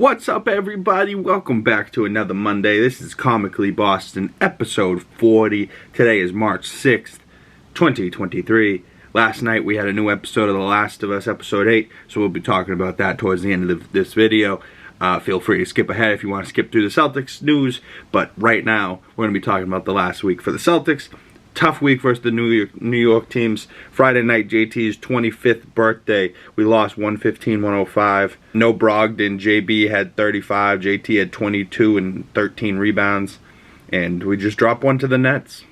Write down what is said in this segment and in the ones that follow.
What's up, everybody? Welcome back to another Monday. This is Comically Boston, episode 40. Today is March 6th, 2023. Last night we had a new episode of The Last of Us, episode 8, so we'll be talking about that towards the end of this video. Feel free to skip ahead if you want to skip through the Celtics news, but right now we're going to be talking about the last week for the Celtics. Tough week versus the New York teams. Friday night, JT's 25th birthday. We lost 115-105. No Brogdon. JB had 35. JT had 22 and 13 rebounds. And we just dropped one to the Nets.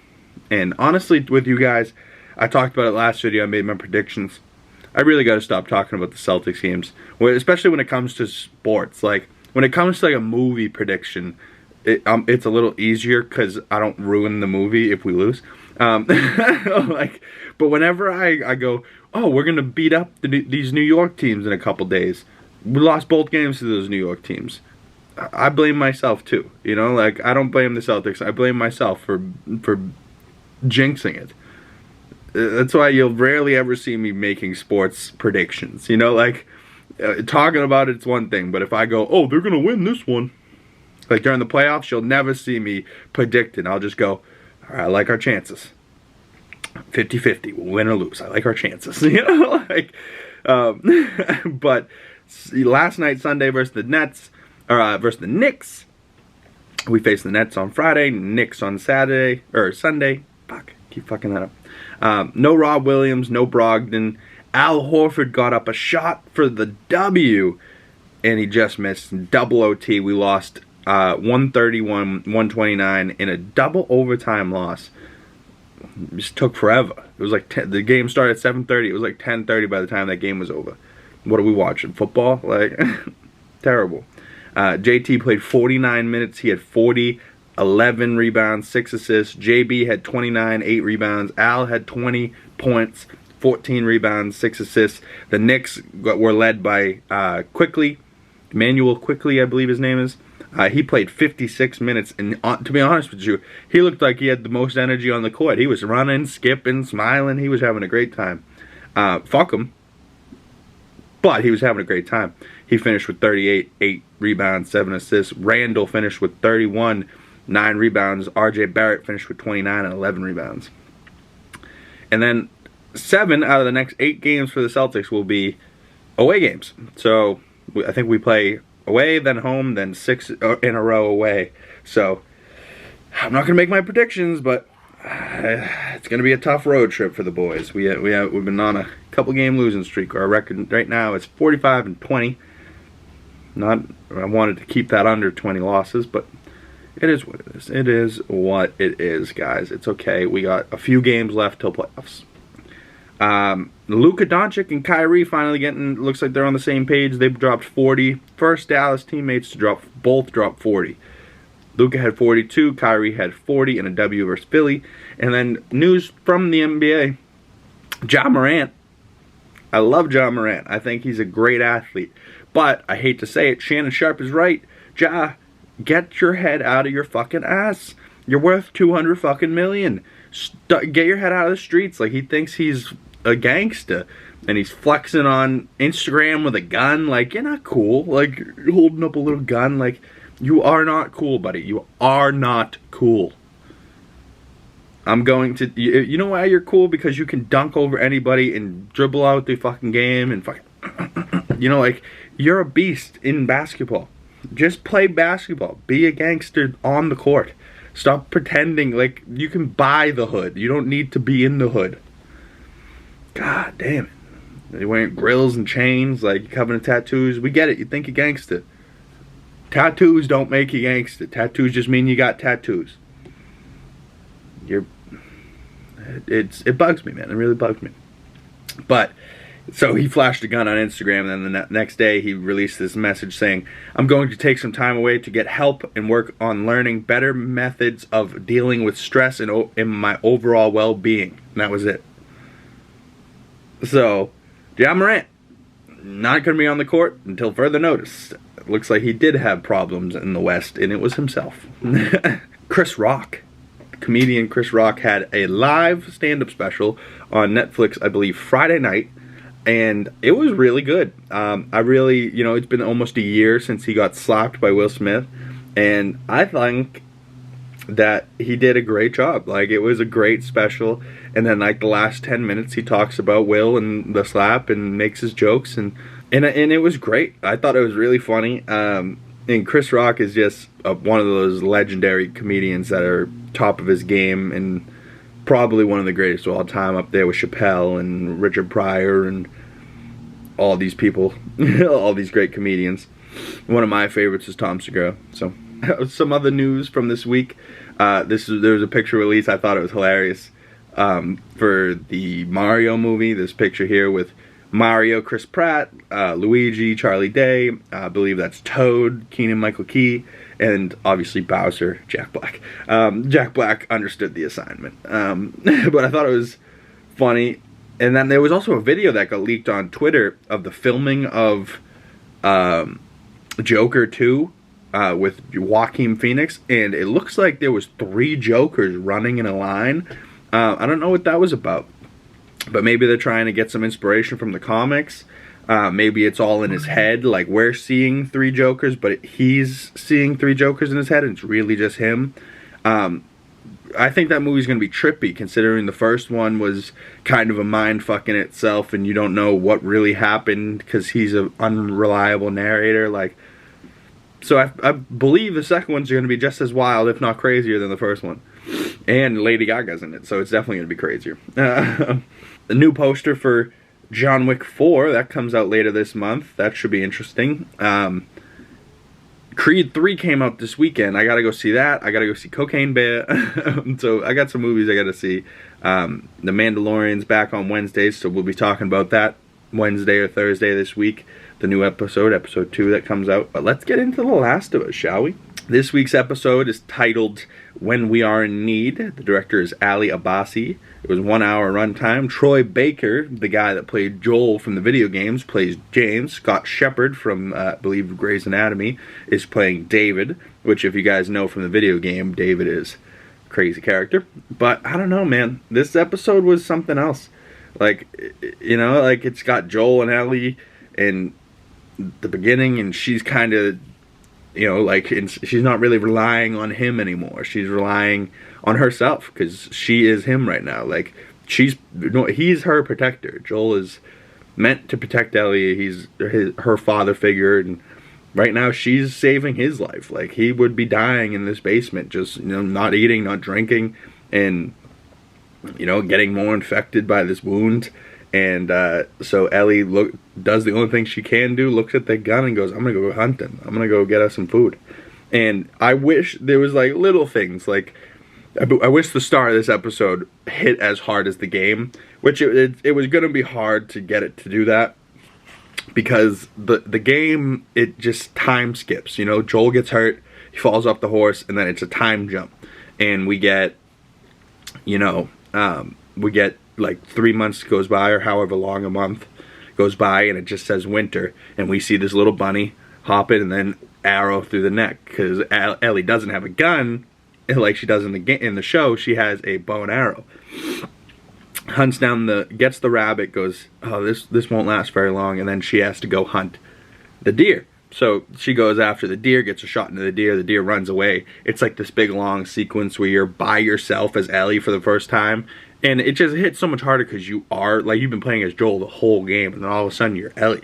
And honestly, with you guys, I talked about it last video. I made my predictions. I really got to stop talking about the Celtics games, especially when it comes to sports. Like, when it comes to like a movie prediction, it's a little easier because I don't ruin the movie if we lose. But whenever I go, oh, we're gonna beat up these New York teams in a couple days. We lost both games to those New York teams. I blame myself too. You know, like, I don't blame the Celtics. I blame myself for jinxing it. That's why you'll rarely ever see me making sports predictions. You know, like, talking about it's one thing, but if I go, oh, they're gonna win this one, like during the playoffs, you'll never see me predict it. I'll just go, all right, I like our chances. 50-50, we'll win or lose. I like our chances. You know, like, but last night, Sunday versus the Nets, or versus the Knicks. We faced the Nets on Friday, Knicks on Saturday, or Sunday. Fuck, keep fucking that up. No Rob Williams, no Brogdon. Al Horford got up a shot for the W, and he just missed. Double OT, we lost 131-129 in a double overtime loss. It just took forever. It was like the game started at 7:30. It was like 10:30 by the time that game was over. What are we watching? Football? Like, terrible. JT played 49 minutes. He had 40, 11 rebounds, 6 assists. JB had 29, 8 rebounds. Al had 20 points, 14 rebounds, 6 assists. The Knicks were led by Emmanuel Quickly, I believe his name is. He played 56 minutes, and to be honest with you, he looked like he had the most energy on the court. He was running, skipping, smiling. He was having a great time. Fuck him. But he was having a great time. He finished with 38, 8 rebounds, 7 assists. Randall finished with 31, 9 rebounds. RJ Barrett finished with 29 and 11 rebounds. And then 7 out of the next 8 games for the Celtics will be away games. So I think we play away, then home, then 6 in a row away. So I'm not gonna make my predictions, but it's gonna be a tough road trip for the boys. We've been on a couple game losing streak. Our record right now is 45-20. I wanted to keep that under 20 losses, but it is what it is. It is what it is, guys. It's okay. We got a few games left till playoffs. Luka Doncic and Kyrie finally looks like they're on the same page. They've dropped 40. First Dallas teammates to both drop 40. Luka had 42, Kyrie had 40 in a W versus Philly. And then news from the NBA, Ja Morant. I love Ja Morant. I think he's a great athlete. But I hate to say it, Shannon Sharp is right. Ja, get your head out of your fucking ass. You're worth $200 fucking million. Get your head out of the streets. Like, he thinks he's a gangster, and he's flexing on Instagram with a gun. Like, you're not cool. Like, you're holding up a little gun. Like, you are not cool, buddy. You are not cool. I'm going to, you know why you're cool? Because you can dunk over anybody and dribble out the fucking game and fucking, you know, like, you're a beast in basketball. Just play basketball. Be a gangster on the court. Stop pretending like you can buy the hood. You don't need to be in the hood. God damn it. You're wearing grills and chains, like, covered in tattoos. We get it. You think you're gangster. Tattoos don't make you gangster. Tattoos just mean you got tattoos. It bugs me, man. It really bugs me. But, so he flashed a gun on Instagram, and then the next day he released this message saying, I'm going to take some time away to get help and work on learning better methods of dealing with stress and in my overall well-being. And that was it. So, Ja Morant, not going to be on the court until further notice. It looks like he did have problems in the West, and it was himself. Chris Rock. Comedian Chris Rock had a live stand-up special on Netflix, I believe, Friday night. and it was really good. I really, it's been almost a year since he got slapped by Will Smith, and I think that he did a great job. Like, it was a great special, and then like the last 10 minutes he talks about Will and the slap and makes his jokes, and it was great. I thought it was really funny. And Chris Rock is just one of those legendary comedians that are top of his game, and probably one of the greatest of all time, up there with Chappelle and Richard Pryor and all these people, all these great comedians. One of my favorites is Tom Segura. So, some other news from this week. There was a picture released. I thought it was hilarious for the Mario movie. This picture here with Mario, Chris Pratt, Luigi, Charlie Day, I believe that's Toad, Keegan-Michael Key, and obviously Bowser, Jack Black. Jack Black understood the assignment, but I thought it was funny. And then there was also a video that got leaked on Twitter of the filming of Joker 2 with Joaquin Phoenix, and it looks like there was 3 Jokers running in a line. I don't know what that was about. But maybe they're trying to get some inspiration from the comics. Maybe it's all in his head. Like, we're seeing 3 Jokers, but he's seeing 3 Jokers in his head, and it's really just him. I think that movie's going to be trippy, considering the first one was kind of a mindfuck in itself, and you don't know what really happened because he's an unreliable narrator. Like, so I believe the second one's going to be just as wild, if not crazier, than the first one. And Lady Gaga's in it, so it's definitely going to be crazier. The new poster for John Wick 4, that comes out later this month. That should be interesting. Creed 3 came out this weekend. I gotta go see that. I gotta go see Cocaine Bear. So I got some movies I gotta see. The Mandalorian's back on Wednesdays, so we'll be talking about that Wednesday or Thursday this week. The new episode 2 that comes out. But let's get into The Last of Us, shall we? This week's episode is titled When We Are in Need. The director is Ali Abbasi. It was 1 hour runtime. Troy Baker, the guy that played Joel from the video games, plays James. Scott Shepherd from, I believe, Grey's Anatomy, is playing David, which, if you guys know from the video game, David is a crazy character. But, I don't know, man. This episode was something else. Like, like, it's got Joel and Ellie in the beginning, and she's kind of, she's not really relying on him anymore. She's relying on herself, because she is him right now. Like, he's her protector. Joel is meant to protect Ellie. He's her father figure, and right now she's saving his life. Like, he would be dying in this basement, just, not eating, not drinking, and, getting more infected by this wound. And so Ellie does the only thing she can do, looks at the gun and goes, I'm going to go hunting. I'm going to go get us some food. And I wish there was, like, little things. Like, I wish the star of this episode hit as hard as the game. Which it was going to be hard to get it to do that. Because the game, it just time skips. Joel gets hurt, he falls off the horse, and then it's a time jump. And we get, like 3 months goes by, or however long a month goes by, and it just says winter, and we see this little bunny hop in and then arrow through the neck, because Ellie doesn't have a gun like she does in the show. She has a bow and arrow. Hunts down gets the rabbit, goes, oh, this won't last very long, and then she has to go hunt the deer. So she goes after the deer, gets a shot into the deer runs away. It's like this big long sequence where you're by yourself as Ellie for the first time. And it just hits so much harder because you are, like, you've been playing as Joel the whole game, and then all of a sudden you're Ellie.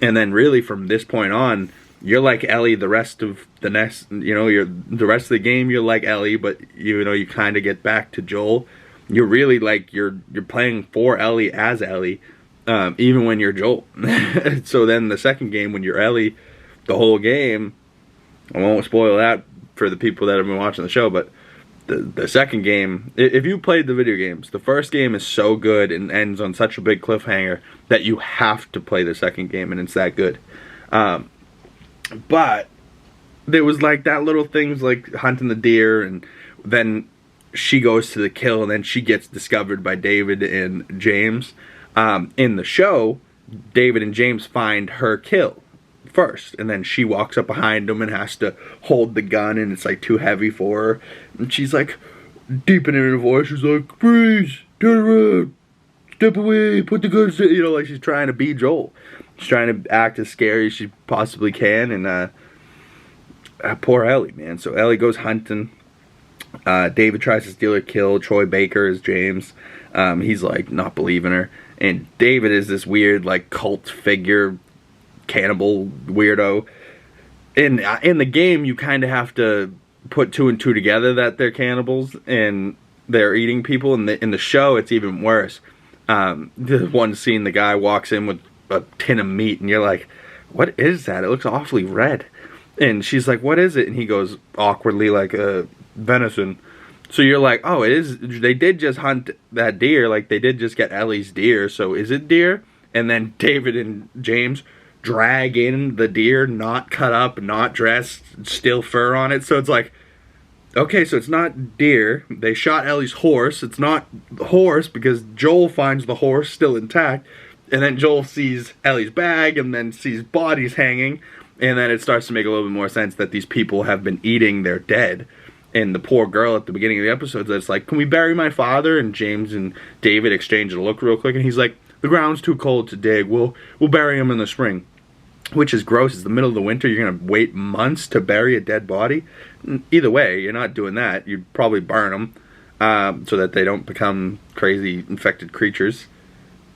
And then really from this point on, you're like Ellie the rest of the next, the rest of the game you're like Ellie, but you kind of get back to Joel. You're really like, you're playing for Ellie as Ellie, even when you're Joel. So then the second game, when you're Ellie the whole game, I won't spoil that for the people that have been watching the show, but the second game, if you played the video games, the first game is so good and ends on such a big cliffhanger that you have to play the second game, and it's that good. But there was like that little things like hunting the deer, and then she goes to the kill, and then she gets discovered by David and James. In the show, David and James find her kill first, and then she walks up behind him and has to hold the gun, and it's like too heavy for her, and she's like deepening her voice, she's like, freeze, turn around, step away, put the guns down. You know, like she's trying to be Joel. She's trying to act as scary as she possibly can, and poor Ellie, man. So Ellie goes hunting. David tries to steal her kill. Troy Baker is James. He's like not believing her. And David is this weird like cult figure, cannibal weirdo. In the game, you kind of have to put 2 and 2 together that they're cannibals and they're eating people. In the show, it's even worse. The one scene, the guy walks in with a tin of meat, and you're like, "What is that? It looks awfully red." And she's like, "What is it?" And he goes awkwardly, like, venison. So you're like, oh, it is. They did just hunt that deer. Like, they did just get Ellie's deer. So is it deer? And then David and James drag in the deer, not cut up, not dressed, still fur on it. So it's like, okay, so it's not deer. They shot Ellie's horse. It's not horse because Joel finds the horse still intact. And then Joel sees Ellie's bag and then sees bodies hanging. And then it starts to make a little bit more sense that these people have been eating their dead. And the poor girl at the beginning of the episode that's like, "Can we bury my father?" And James and David exchange a look real quick, and he's like, "The ground's too cold to dig. We'll bury him in the spring." Which is gross. It's the middle of the winter. You're gonna wait months to bury a dead body. Either way, you're not doing that. You'd probably burn them so that they don't become crazy infected creatures.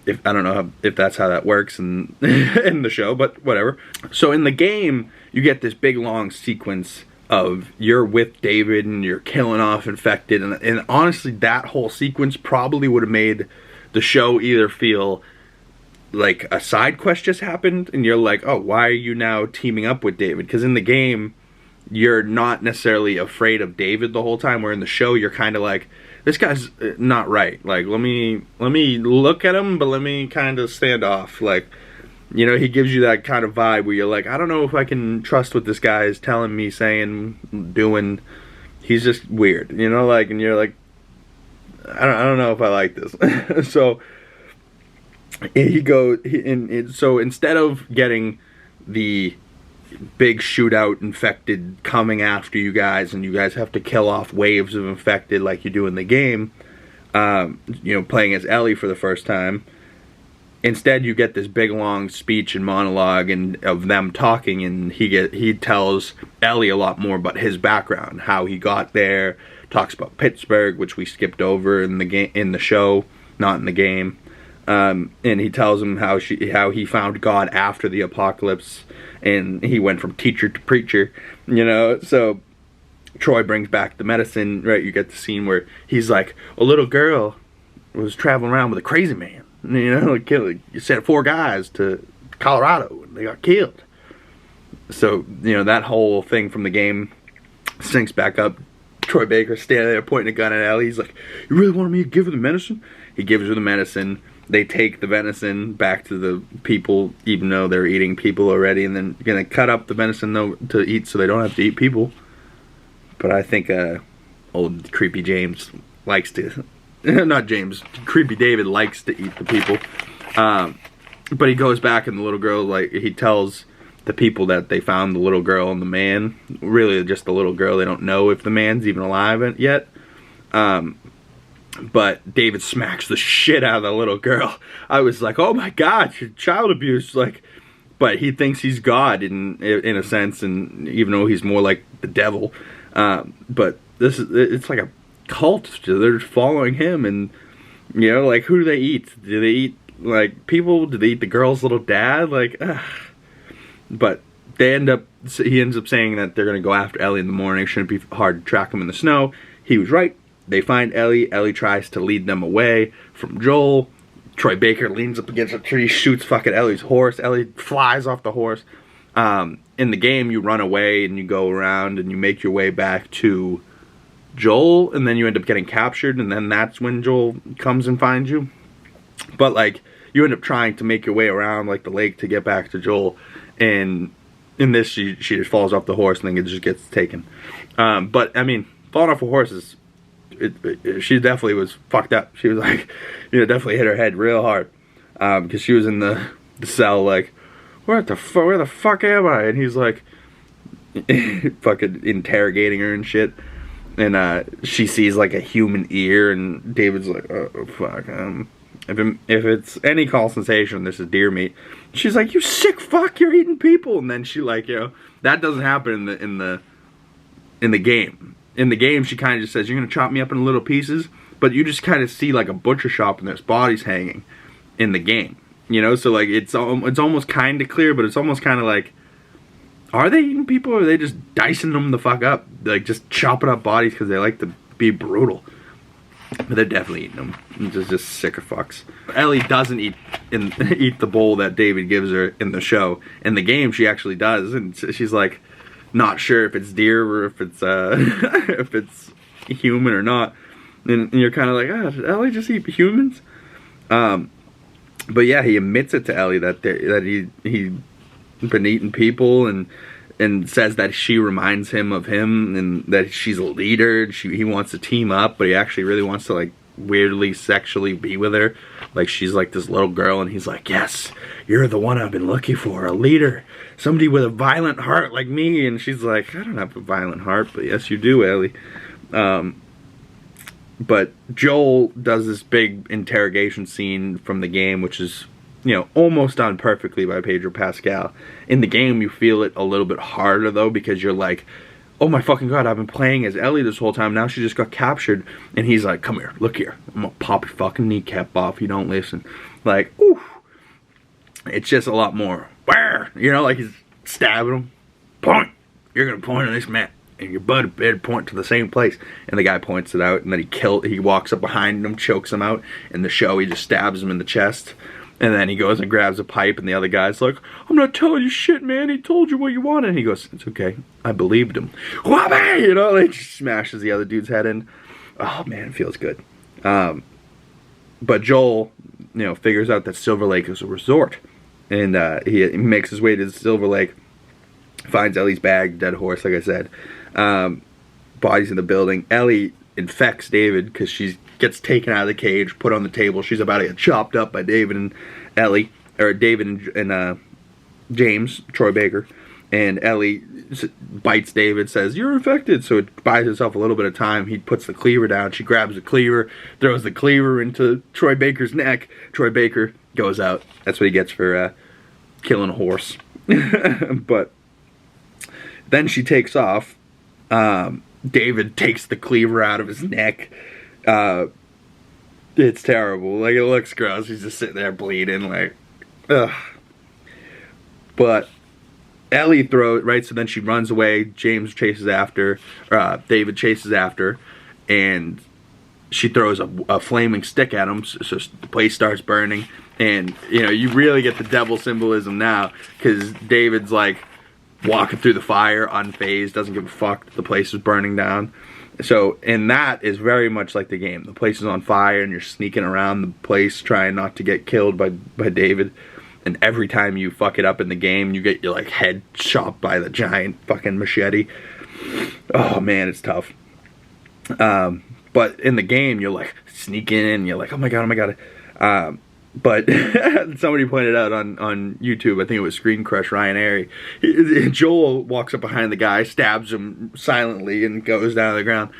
I don't know if that's how that works in in the show, but whatever. So in the game, you get this big long sequence of you're with David and you're killing off infected, and honestly that whole sequence probably would have made the show either feel like a side quest just happened and you're like, oh, why are you now teaming up with David? Because in the game you're not necessarily afraid of David the whole time, where in the show you're kind of like, this guy's not right, like let me look at him, but let me kind of stand off. Like, you know, he gives you that kind of vibe where you're like, I don't know if I can trust what this guy is telling me, saying, doing. He's just weird, you know, like, and you're like, I don't know if I like this. So so instead of getting the big shootout infected coming after you guys, and you guys have to kill off waves of infected like you do in the game, you know, playing as Ellie for the first time. Instead, you get this big long speech and monologue and of them talking, and he tells Ellie a lot more about his background, how he got there. Talks about Pittsburgh, which we skipped over in the show, not in the game. And he tells him how he found God after the apocalypse, and he went from teacher to preacher. You know, so Troy brings back the medicine. Right, you get the scene where he's like, a little girl was traveling around with a crazy man. You know, you sent 4 guys to Colorado and they got killed. So, you know, that whole thing from the game syncs back up. Troy Baker standing there pointing a gun at Ellie. He's like, "You really wanted me to give her the medicine?" He gives her the medicine. They take the venison back to the people, even though they're eating people already, and then gonna cut up the venison though to eat, so they don't have to eat people. But I think old creepy James likes to. Not James. Creepy David likes to eat the people. But he goes back, and the little girl, like, he tells the people that they found the little girl and the man. Really just the little girl. They don't know if the man's even alive yet. But David smacks the shit out of the little girl. I was like, oh my God, child abuse. Like, but he thinks he's God in a sense, and even though he's more like the devil. But it's like a cult. They're following him, and you know, like, who do they eat? Do they eat like people? Do they eat the girl's little dad? Like, ugh. But he ends up saying that they're gonna go after Ellie in the morning. Shouldn't be hard to track him in the snow. He was right. They find Ellie. Ellie tries to lead them away from Joel. Troy Baker leans up against a tree, shoots fucking Ellie's horse. Ellie flies off the horse. In the game, you run away and you go around and you make your way back to Joel, and then you end up getting captured, and then that's when Joel comes and finds you. But like, you end up trying to make your way around like the lake to get back to Joel, and in this she just falls off the horse and then it just gets taken. But I mean, falling off a horse is she definitely was fucked up. She was like, you know, definitely hit her head real hard, because she was in the cell like, where the fuck am I? And he's like fucking interrogating her and shit. And she sees like a human ear, and David's like, oh fuck, if it's any call sensation, this is deer meat. She's like, you sick fuck, you're eating people. And then she like, that doesn't happen in the game. In the game, she kind of just says, you're gonna chop me up in little pieces, but you just kind of see like a butcher shop and there's bodies hanging in the game. So like it's almost kind of clear, but it's almost kind of like, are they eating people, or are they just dicing them the fuck up, like just chopping up bodies because they like to be brutal? But they're definitely eating them. Just sicker fucks. Ellie doesn't eat the bowl that David gives her in the show. In the game, she actually does, and she's like not sure if it's deer or if it's if it's human or not. And you're kind of like, did Ellie just eat humans? But yeah, he admits it to Ellie that he been eating people, and says that she reminds him of him, and that she's a leader. He wants to team up, but he actually really wants to like weirdly sexually be with her, like she's like this little girl, and he's like, yes, you're the one I've been looking for, a leader, somebody with a violent heart like me. And she's like, I don't have a violent heart, but yes you do, Ellie. But Joel does this big interrogation scene from the game, which is, almost done perfectly by Pedro Pascal. In the game, you feel it a little bit harder, though, because you're like, oh my fucking god, I've been playing as Ellie this whole time, now she just got captured. And he's like, come here, look here, I'm gonna pop your fucking kneecap off if you don't listen. Like, ooh. It's just a lot more, where? Like he's stabbing him. Point! You're gonna point at this man, and your buddy better point to the same place. And the guy points it out, and then he walks up behind him, chokes him out. In the show, he just stabs him in the chest. And then he goes and grabs a pipe, and the other guy's like, I'm not telling you shit, man. He told you what you wanted. And he goes, it's okay. I believed him. Whabby! Like, smashes the other dude's head in. Oh, man, it feels good. But Joel, figures out that Silver Lake is a resort. And he makes his way to Silver Lake, finds Ellie's bag, dead horse, like I said. Bodies in the building. Ellie infects David because she gets taken out of the cage, put on the table. She's about to get chopped up by David and Ellie, or David and James, Troy Baker. And Ellie bites David, says, you're infected. So it buys herself a little bit of time. He puts the cleaver down. She grabs the cleaver, throws the cleaver into Troy Baker's neck. Troy Baker goes out. That's what he gets for killing a horse. But then she takes off. David takes the cleaver out of his neck. It's terrible. Like, it looks gross. He's just sitting there bleeding, like, ugh. But Ellie throws, right, so then she runs away. James chases after, David chases after, and she throws a flaming stick at him, so the place starts burning. And, you really get the devil symbolism now, because David's like walking through the fire, unfazed, doesn't give a fuck that the place is burning down. So, and that is very much like the game. The place is on fire, and you're sneaking around the place trying not to get killed by David. And every time you fuck it up in the game, you get your like head chopped by the giant fucking machete. Oh man, it's tough. But in the game, you're like sneaking in, you're like, oh my god. But somebody pointed out on YouTube, I think it was Screen Crush Ryan Airy, Joel walks up behind the guy, stabs him silently, and goes down to the ground.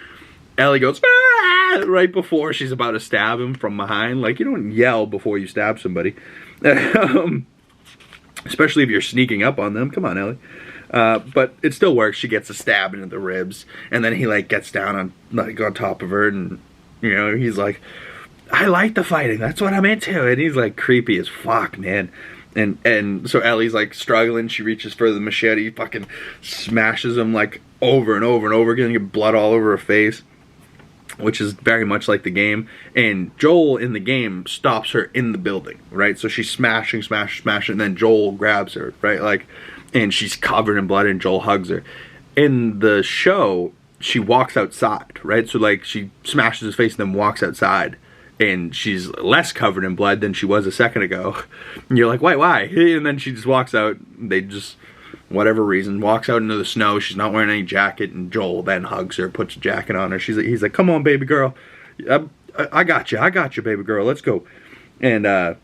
Ellie goes, ah! Right before she's about to stab him from behind. Like, you don't yell before you stab somebody. Especially if you're sneaking up on them. Come on, Ellie. But it still works. She gets a stab into the ribs, and then he like gets down on top of her, and he's like, I like the fighting, that's what I'm into. And he's like creepy as fuck, man. And so Ellie's like struggling, she reaches for the machete, fucking smashes him like over and over and over again, get blood all over her face, which is very much like the game. And Joel in the game stops her in the building, right? So she's smashing, and then Joel grabs her, right? Like, and she's covered in blood, and Joel hugs her. In the show, she walks outside, right? So like she smashes his face and then walks outside. And she's less covered in blood than she was a second ago. And you're like, why? And then she just walks out. They just, whatever reason, walks out into the snow. She's not wearing any jacket. And Joel then hugs her, puts a jacket on her. He's like, come on, baby girl. I got you, baby girl. Let's go. And,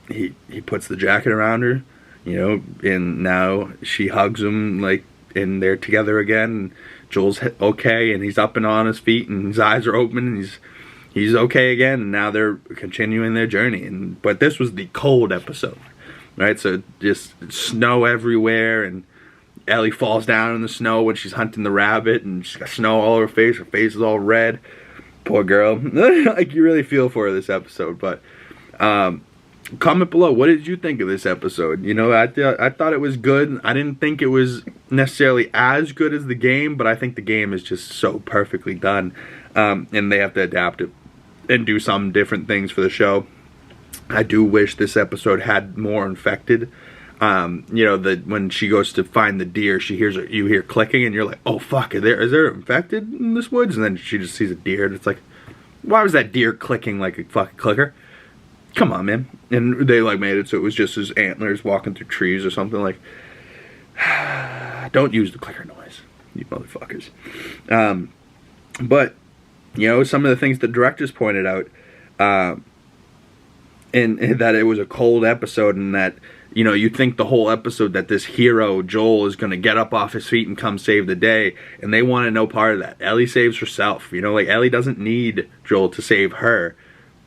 he puts the jacket around her, and now she hugs him, like, and they're together again. And Joel's okay, and he's up and on his feet, and his eyes are open, and he's he's okay again, and now they're continuing their journey. But this was the cold episode, right? So just snow everywhere, and Ellie falls down in the snow when she's hunting the rabbit, and she's got snow all over her face. Her face is all red. Poor girl. Like, you really feel for her this episode. But comment below, what did you think of this episode? You know, I thought it was good. I didn't think it was necessarily as good as the game, but I think the game is just so perfectly done, and they have to adapt it and do some different things for the show. I do wish this episode had more infected. You know, when she goes to find the deer, you hear clicking, and you're like, oh fuck, is there infected in this woods? And then she just sees a deer, and it's like, why was that deer clicking like a fucking clicker? Come on, man. And they like made it so it was just his antlers walking through trees or something. Like, don't use the clicker noise, you motherfuckers. But you know, some of the things the directors pointed out, and that it was a cold episode, and that, you know, you think the whole episode that this hero, Joel, is going to get up off his feet and come save the day, and they want to know part of that. Ellie saves herself, you know, like, Ellie doesn't need Joel to save her.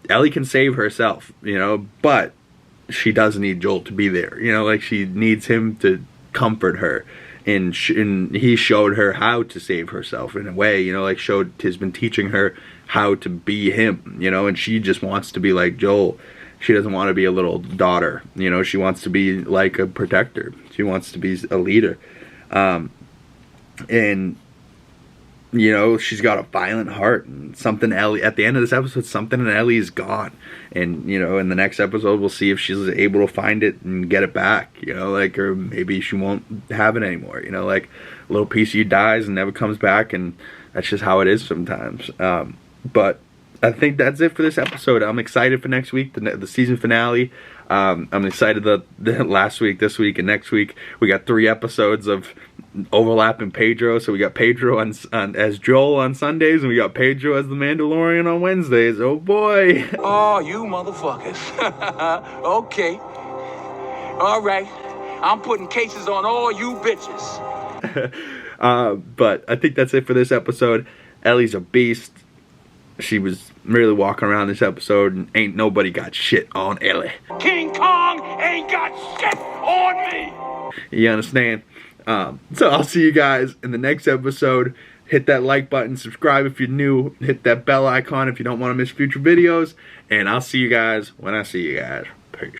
Ellie can save herself, you know, but she does need Joel to be there, you know, like, she needs him to comfort her, and he showed her how to save herself in a way, you know, like, has been teaching her how to be him, you know, and she just wants to be like Joel. She doesn't want to be a little daughter, you know, she wants to be like a protector. She wants to be a leader. And, you know, she's got a violent heart, and something Ellie, at the end of this episode, something in Ellie is gone. And, you know, in the next episode, we'll see if she's able to find it and get it back, you know, like, or maybe she won't have it anymore, you know, like, a little piece of you dies and never comes back, and that's just how it is sometimes. But I think that's it for this episode. I'm excited for next week, the season finale. I'm excited that last week, this week, and next week we got 3 episodes of overlapping Pedro. So we got Pedro as Joel on Sundays, and we got Pedro as the Mandalorian on Wednesdays. Oh boy! Oh, you motherfuckers! Okay, all right. I'm putting cases on all you bitches. But I think that's it for this episode. Ellie's a beast. She was really walking around this episode, and ain't nobody got shit on Ellie. King Kong ain't got shit on me! You understand? So I'll see you guys in the next episode. Hit that like button, subscribe if you're new, hit that bell icon if you don't want to miss future videos, and I'll see you guys when I see you guys. Peace.